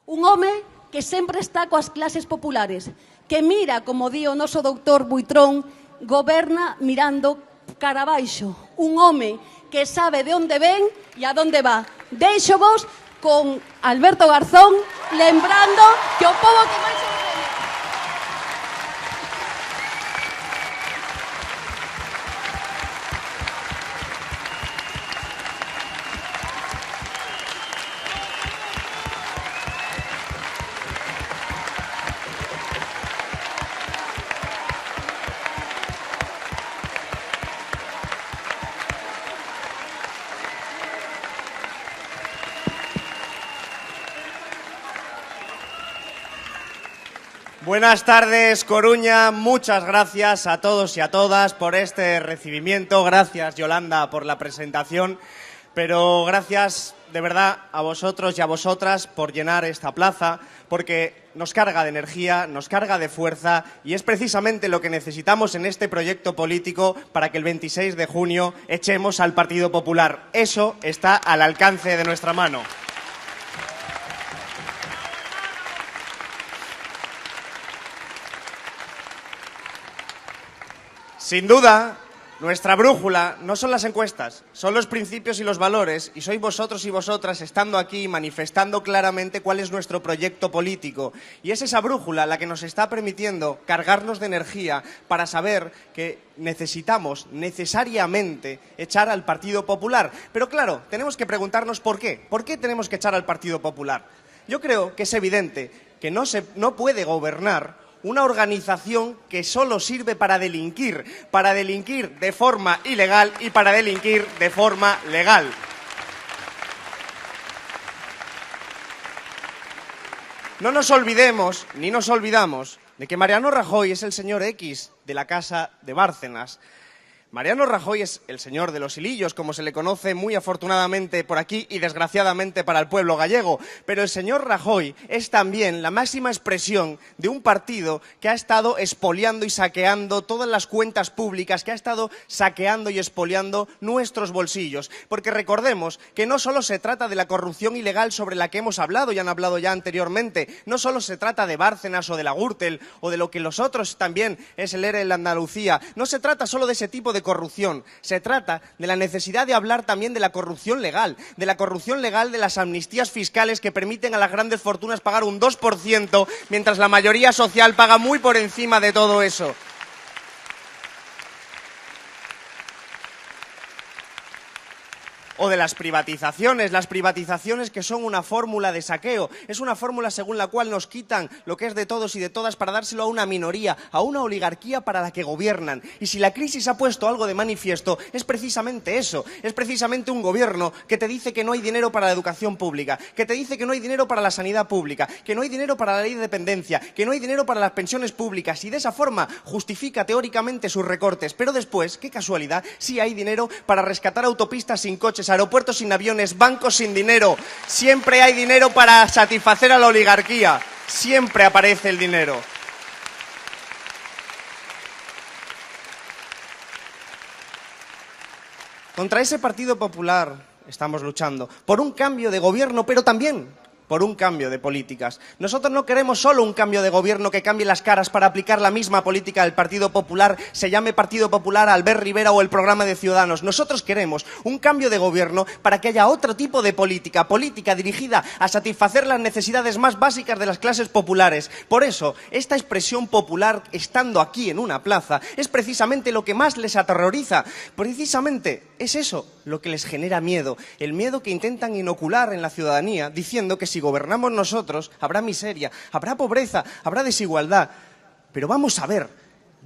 Un home que sempre está coas clases populares, que mira, como di o noso doutor Buitrón, goberna mirando cara abaixo. Un home que sabe de onde ven e a donde va. Deixo vos con Alberto Garzón, lembrando que o pobo que máis se ve. Buenas tardes, Coruña. Muchas gracias a todos y a todas por este recibimiento. Gracias, Yolanda, por la presentación. Pero gracias, de verdad, a vosotros y a vosotras por llenar esta plaza, porque nos carga de energía, nos carga de fuerza y es precisamente lo que necesitamos en este proyecto político para que el 26 de junio echemos al Partido Popular. Eso está al alcance de nuestra mano. Sin duda, nuestra brújula no son las encuestas, son los principios y los valores, y sois vosotros y vosotras estando aquí manifestando claramente cuál es nuestro proyecto político. Y es esa brújula la que nos está permitiendo cargarnos de energía para saber que necesitamos necesariamente echar al Partido Popular. Pero claro, tenemos que preguntarnos por qué. ¿Por qué tenemos que echar al Partido Popular? Yo creo que es evidente que no puede gobernar una organización que solo sirve para delinquir de forma ilegal y para delinquir de forma legal. No nos olvidemos, ni nos olvidamos, de que Mariano Rajoy es el señor X de la Casa de Bárcenas. Mariano Rajoy es el señor de los hilillos, como se le conoce muy afortunadamente por aquí y desgraciadamente para el pueblo gallego. Pero el señor Rajoy es también la máxima expresión de un partido que ha estado expoliando y saqueando todas las cuentas públicas, que ha estado saqueando y expoliando nuestros bolsillos. Porque recordemos que no solo se trata de la corrupción ilegal sobre la que hemos hablado y han hablado ya anteriormente, no solo se trata de Bárcenas o de la Gürtel o de lo que los otros también es el ERE en la Andalucía, no se trata solo de ese tipo de corrupción, se trata de la necesidad de hablar también de la corrupción legal de las amnistías fiscales que permiten a las grandes fortunas pagar un 2%, mientras la mayoría social paga muy por encima de todo eso. O de las privatizaciones que son una fórmula de saqueo. Es una fórmula según la cual nos quitan lo que es de todos y de todas para dárselo a una minoría, a una oligarquía para la que gobiernan. Y si la crisis ha puesto algo de manifiesto, es precisamente eso. Es precisamente un gobierno que te dice que no hay dinero para la educación pública, que te dice que no hay dinero para la sanidad pública, que no hay dinero para la ley de dependencia, que no hay dinero para las pensiones públicas, y de esa forma justifica teóricamente sus recortes. Pero después, qué casualidad, sí hay dinero para rescatar autopistas sin coches, aeropuertos sin aviones, bancos sin dinero. Siempre hay dinero para satisfacer a la oligarquía. Siempre aparece el dinero. Contra ese Partido Popular estamos luchando. Por un cambio de gobierno, pero también por un cambio de políticas. Nosotros no queremos solo un cambio de gobierno que cambie las caras para aplicar la misma política del Partido Popular, se llame Partido Popular, Albert Rivera o el programa de Ciudadanos. Nosotros queremos un cambio de gobierno para que haya otro tipo de política dirigida a satisfacer las necesidades más básicas de las clases populares. Por eso, esta expresión popular, estando aquí en una plaza, es precisamente lo que más les aterroriza. Precisamente es eso lo que les genera miedo, el miedo que intentan inocular en la ciudadanía, diciendo que si gobernamos nosotros habrá miseria, habrá pobreza, habrá desigualdad. Pero vamos a ver,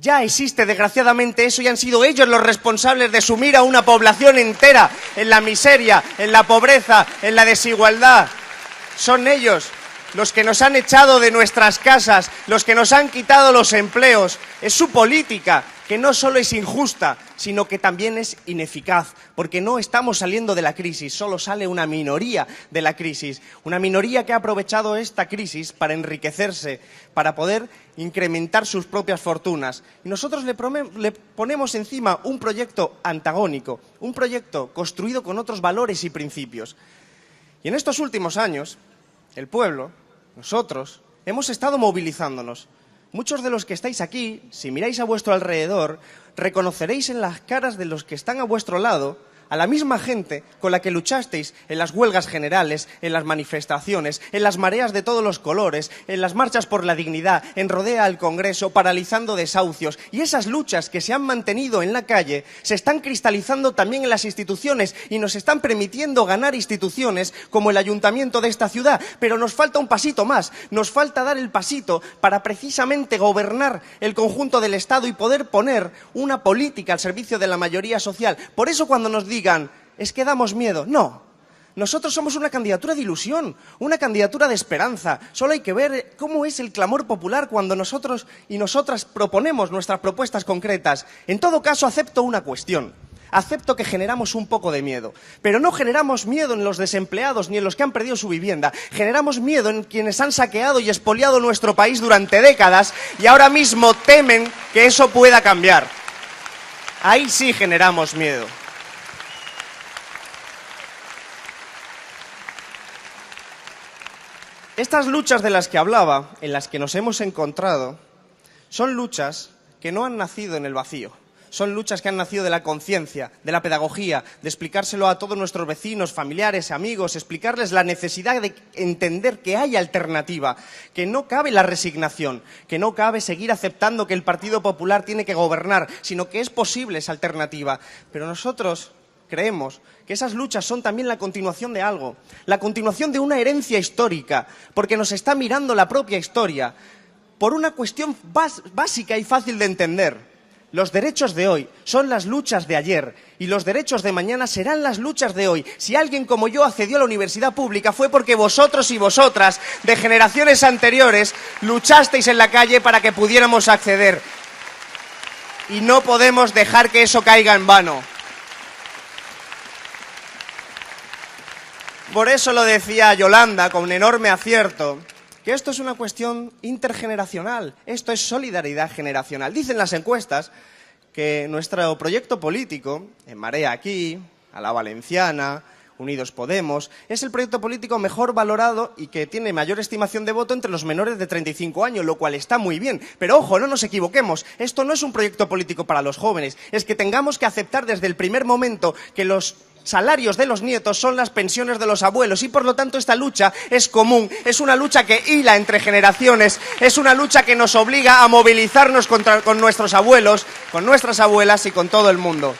ya existe desgraciadamente eso y han sido ellos los responsables de sumir a una población entera en la miseria, en la pobreza, en la desigualdad. Son ellos los que nos han echado de nuestras casas, los que nos han quitado los empleos. Es su política, que no solo es injusta, sino que también es ineficaz, porque no estamos saliendo de la crisis, solo sale una minoría de la crisis, una minoría que ha aprovechado esta crisis para enriquecerse, para poder incrementar sus propias fortunas. Y nosotros le ponemos encima un proyecto antagónico, un proyecto construido con otros valores y principios. Y en estos últimos años, el pueblo nosotros, hemos estado movilizándonos. Muchos de los que estáis aquí, si miráis a vuestro alrededor, reconoceréis en las caras de los que están a vuestro lado a la misma gente con la que luchasteis en las huelgas generales, en las manifestaciones, en las mareas de todos los colores, en las marchas por la dignidad, en Rodea al Congreso, paralizando desahucios. Y esas luchas que se han mantenido en la calle se están cristalizando también en las instituciones y nos están permitiendo ganar instituciones como el ayuntamiento de esta ciudad. Pero nos falta un pasito más, nos falta dar el pasito para precisamente gobernar el conjunto del Estado y poder poner una política al servicio de la mayoría social. Por eso cuando nos digan, es que damos miedo. No, nosotros somos una candidatura de ilusión, una candidatura de esperanza. Solo hay que ver cómo es el clamor popular cuando nosotros y nosotras proponemos nuestras propuestas concretas. En todo caso, acepto una cuestión. Acepto que generamos un poco de miedo, pero no generamos miedo en los desempleados ni en los que han perdido su vivienda. Generamos miedo en quienes han saqueado y expoliado nuestro país durante décadas y ahora mismo temen que eso pueda cambiar. Ahí sí generamos miedo. Estas luchas de las que hablaba, en las que nos hemos encontrado, son luchas que no han nacido en el vacío. Son luchas que han nacido de la conciencia, de la pedagogía, de explicárselo a todos nuestros vecinos, familiares, amigos, explicarles la necesidad de entender que hay alternativa, que no cabe la resignación, que no cabe seguir aceptando que el Partido Popular tiene que gobernar, sino que es posible esa alternativa. Pero nosotros creemos que esas luchas son también la continuación de algo, la continuación de una herencia histórica, porque nos está mirando la propia historia, por una cuestión básica y fácil de entender. Los derechos de hoy son las luchas de ayer y los derechos de mañana serán las luchas de hoy. Si alguien como yo accedió a la universidad pública fue porque vosotros y vosotras, de generaciones anteriores, luchasteis en la calle para que pudiéramos acceder. Y no podemos dejar que eso caiga en vano. Por eso lo decía Yolanda con enorme acierto, que esto es una cuestión intergeneracional, esto es solidaridad generacional. Dicen las encuestas que nuestro proyecto político, En Marea aquí, a la Valenciana, Unidos Podemos, es el proyecto político mejor valorado y que tiene mayor estimación de voto entre los menores de 35 años, lo cual está muy bien. Pero ojo, no nos equivoquemos, esto no es un proyecto político para los jóvenes, es que tengamos que aceptar desde el primer momento que los salarios de los nietos son las pensiones de los abuelos y por lo tanto esta lucha es común, es una lucha que hila entre generaciones, es una lucha que nos obliga a movilizarnos con nuestros abuelos, con nuestras abuelas y con todo el mundo.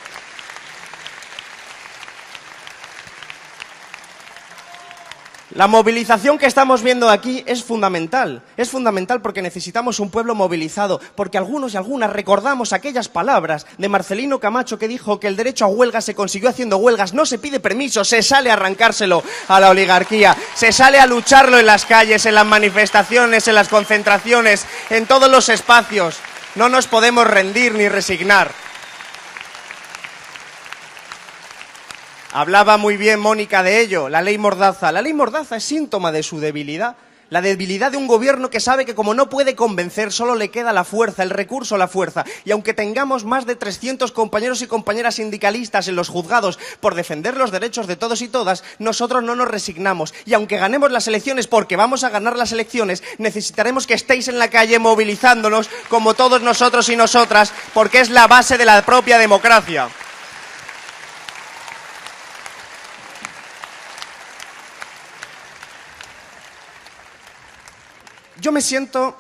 La movilización que estamos viendo aquí es fundamental porque necesitamos un pueblo movilizado, porque algunos y algunas recordamos aquellas palabras de Marcelino Camacho que dijo que el derecho a huelga se consiguió haciendo huelgas, no se pide permiso, se sale a arrancárselo a la oligarquía, se sale a lucharlo en las calles, en las manifestaciones, en las concentraciones, en todos los espacios. No nos podemos rendir ni resignar. Hablaba muy bien Mónica de ello, la ley Mordaza. La ley Mordaza es síntoma de su debilidad. La debilidad de un gobierno que sabe que como no puede convencer, solo le queda la fuerza, el recurso a la fuerza. Y aunque tengamos más de 300 compañeros y compañeras sindicalistas en los juzgados por defender los derechos de todos y todas, nosotros no nos resignamos. Y aunque ganemos las elecciones, porque vamos a ganar las elecciones, necesitaremos que estéis en la calle movilizándonos como todos nosotros y nosotras, porque es la base de la propia democracia. Yo me siento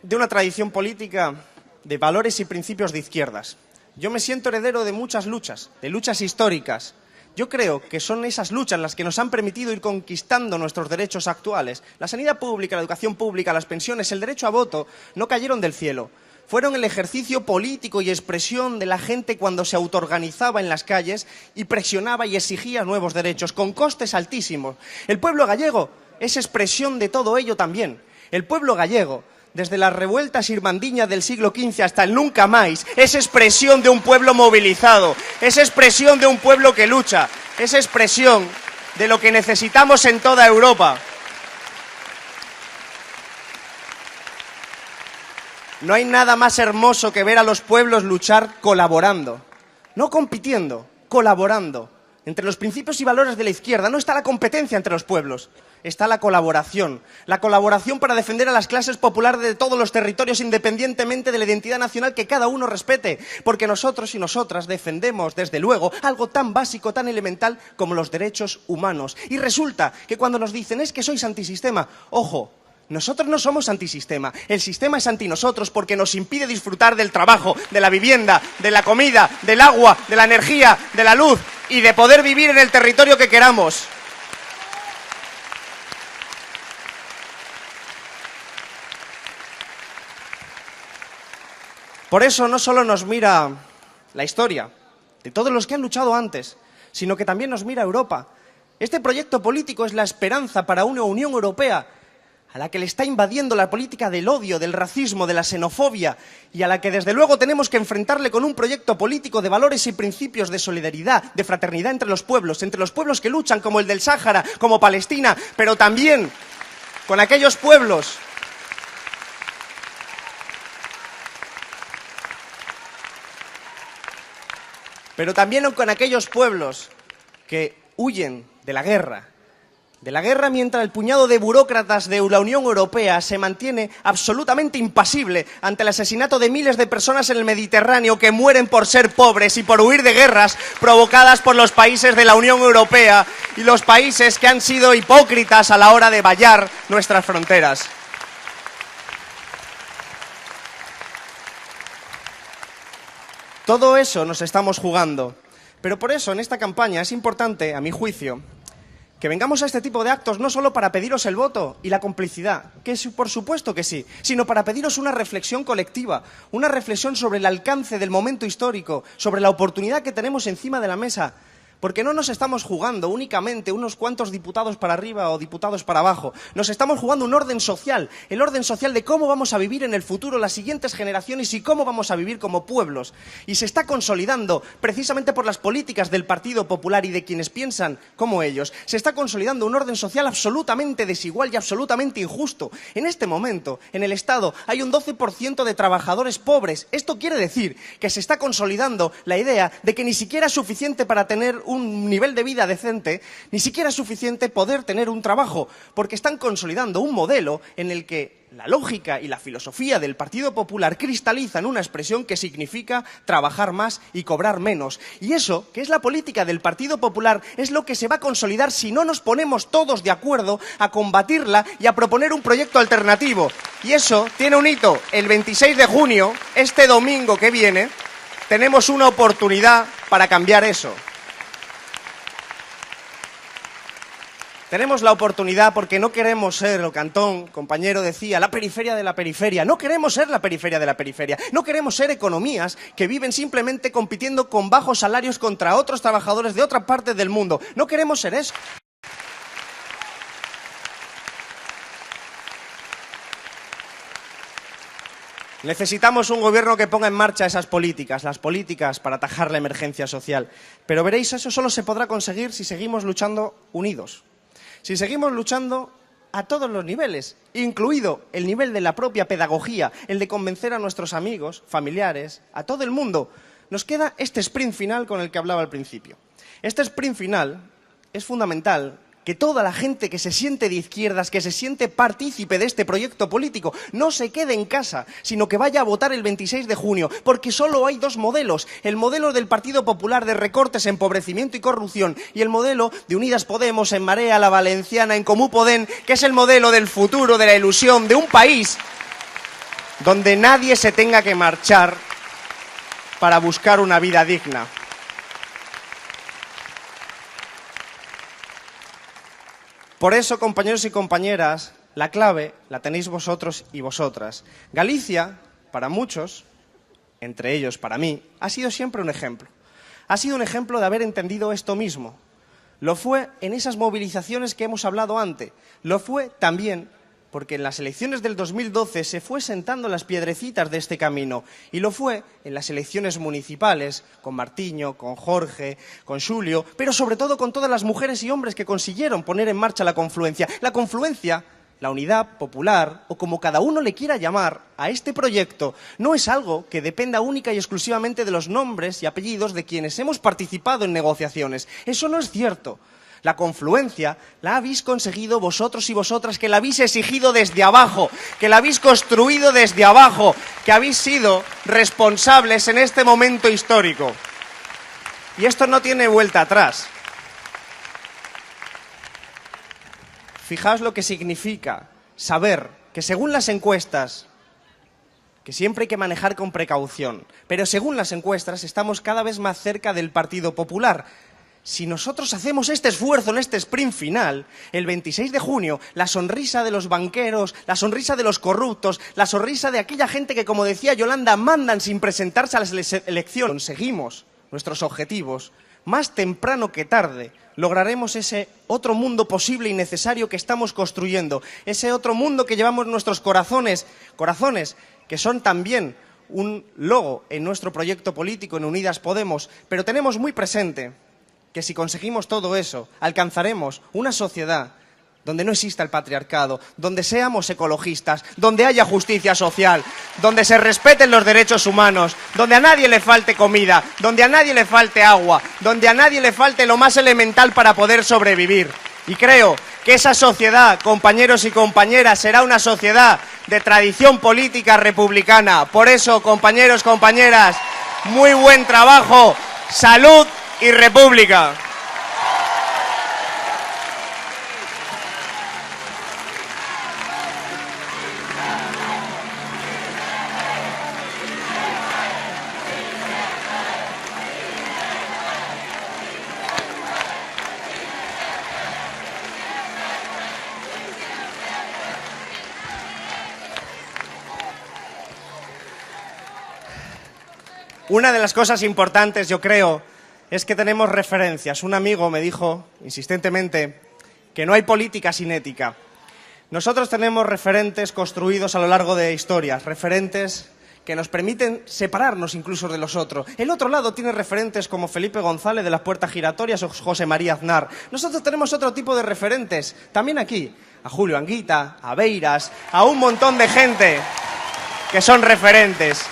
de una tradición política de valores y principios de izquierdas. Yo me siento heredero de muchas luchas, de luchas históricas. Yo creo que son esas luchas las que nos han permitido ir conquistando nuestros derechos actuales. La sanidad pública, la educación pública, las pensiones, el derecho a voto, no cayeron del cielo. Fueron el ejercicio político y expresión de la gente cuando se autoorganizaba en las calles y presionaba y exigía nuevos derechos, con costes altísimos. El pueblo gallego es expresión de todo ello también. El pueblo gallego, desde las revueltas irmandiñas del siglo XV hasta el nunca más, es expresión de un pueblo movilizado, es expresión de un pueblo que lucha, es expresión de lo que necesitamos en toda Europa. No hay nada más hermoso que ver a los pueblos luchar colaborando, no compitiendo, colaborando. Entre los principios y valores de la izquierda no está la competencia entre los pueblos, está la colaboración para defender a las clases populares de todos los territorios independientemente de la identidad nacional que cada uno respete, porque nosotros y nosotras defendemos, desde luego, algo tan básico, tan elemental como los derechos humanos. Y resulta que cuando nos dicen es que sois antisistema, ojo, nosotros no somos antisistema, el sistema es anti nosotros porque nos impide disfrutar del trabajo, de la vivienda, de la comida, del agua, de la energía, de la luz y de poder vivir en el territorio que queramos. Por eso no solo nos mira la historia de todos los que han luchado antes, sino que también nos mira Europa. Este proyecto político es la esperanza para una Unión Europea a la que le está invadiendo la política del odio, del racismo, de la xenofobia y a la que desde luego tenemos que enfrentarle con un proyecto político de valores y principios de solidaridad, de fraternidad entre los pueblos que luchan como el del Sáhara, como Palestina, pero también con aquellos pueblos que huyen de la guerra mientras el puñado de burócratas de la Unión Europea se mantiene absolutamente impasible ante el asesinato de miles de personas en el Mediterráneo que mueren por ser pobres y por huir de guerras provocadas por los países de la Unión Europea y los países que han sido hipócritas a la hora de vallar nuestras fronteras. Todo eso nos estamos jugando. Pero por eso en esta campaña es importante, a mi juicio, que vengamos a este tipo de actos no solo para pediros el voto y la complicidad, que por supuesto que sí, sino para pediros una reflexión colectiva, una reflexión sobre el alcance del momento histórico, sobre la oportunidad que tenemos encima de la mesa, porque no nos estamos jugando únicamente unos cuantos diputados para arriba o diputados para abajo, nos estamos jugando un orden social, el orden social de cómo vamos a vivir en el futuro las siguientes generaciones y cómo vamos a vivir como pueblos. Y se está consolidando, precisamente por las políticas del Partido Popular y de quienes piensan como ellos, se está consolidando un orden social absolutamente desigual y absolutamente injusto. En este momento, en el Estado, hay un 12% de trabajadores pobres. Esto quiere decir que se está consolidando la idea de que ni siquiera es suficiente para tener un nivel de vida decente, ni siquiera es suficiente poder tener un trabajo, porque están consolidando un modelo en el que la lógica y la filosofía del Partido Popular cristalizan una expresión que significa trabajar más y cobrar menos. Y eso, que es la política del Partido Popular, es lo que se va a consolidar si no nos ponemos todos de acuerdo a combatirla y a proponer un proyecto alternativo. Y eso tiene un hito. El 26 de junio, este domingo que viene, tenemos una oportunidad para cambiar eso. Tenemos la oportunidad porque no queremos ser, el Cantón, compañero, decía, la periferia de la periferia. No queremos ser la periferia de la periferia. No queremos ser economías que viven simplemente compitiendo con bajos salarios contra otros trabajadores de otra parte del mundo. No queremos ser eso. Necesitamos un gobierno que ponga en marcha esas políticas, las políticas para atajar la emergencia social. Pero veréis, eso solo se podrá conseguir si seguimos luchando unidos. Si seguimos luchando a todos los niveles, incluido el nivel de la propia pedagogía, el de convencer a nuestros amigos, familiares, a todo el mundo, nos queda este sprint final con el que hablaba al principio. Este sprint final es fundamental que toda la gente que se siente de izquierdas, que se siente partícipe de este proyecto político, no se quede en casa, sino que vaya a votar el 26 de junio, porque solo hay dos modelos, el modelo del Partido Popular de recortes, empobrecimiento y corrupción, y el modelo de Unidas Podemos, En Marea, La Valenciana, En Comú Podem, que es el modelo del futuro, de la ilusión, de un país donde nadie se tenga que marchar para buscar una vida digna. Por eso, compañeros y compañeras, la clave la tenéis vosotros y vosotras. Galicia, para muchos, entre ellos para mí, ha sido siempre un ejemplo. Ha sido un ejemplo de haber entendido esto mismo. Lo fue en esas movilizaciones que hemos hablado antes. Lo fue también porque en las elecciones del 2012 se fue sentando las piedrecitas de este camino. Y lo fue en las elecciones municipales, con Martiño, con Jorge, con Xulio, pero sobre todo con todas las mujeres y hombres que consiguieron poner en marcha la confluencia. La confluencia la unidad popular, o como cada uno le quiera llamar, a este proyecto, no es algo que dependa única y exclusivamente de los nombres y apellidos de quienes hemos participado en negociaciones. Eso no es cierto. La confluencia la habéis conseguido vosotros y vosotras, que la habéis exigido desde abajo, que la habéis construido desde abajo, que habéis sido responsables en este momento histórico. Y esto no tiene vuelta atrás. Fijaos lo que significa saber que según las encuestas, que siempre hay que manejar con precaución, pero según las encuestas estamos cada vez más cerca del Partido Popular. Si nosotros hacemos este esfuerzo en este sprint final, el 26 de junio, la sonrisa de los banqueros, la sonrisa de los corruptos, la sonrisa de aquella gente que, como decía Yolanda, mandan sin presentarse a las elecciones, conseguimos nuestros objetivos, más temprano que tarde lograremos ese otro mundo posible y necesario que estamos construyendo, ese otro mundo que llevamos en nuestros corazones, corazones que son también un logo en nuestro proyecto político en Unidas Podemos, pero tenemos muy presente que si conseguimos todo eso, alcanzaremos una sociedad donde no exista el patriarcado, donde seamos ecologistas, donde haya justicia social, donde se respeten los derechos humanos, donde a nadie le falte comida, donde a nadie le falte agua, donde a nadie le falte lo más elemental para poder sobrevivir. Y creo que esa sociedad, compañeros y compañeras, será una sociedad de tradición política republicana. Por eso, compañeros, compañeras, muy buen trabajo, salud y república. Una de las cosas importantes, yo creo, es que tenemos referencias. Un amigo me dijo insistentemente que no hay política sin ética. Nosotros tenemos referentes construidos a lo largo de historias, referentes que nos permiten separarnos incluso de los otros. El otro lado tiene referentes como Felipe González de las Puertas Giratorias o José María Aznar. Nosotros tenemos otro tipo de referentes, también aquí, a Julio Anguita, a Beiras, a un montón de gente que son referentes.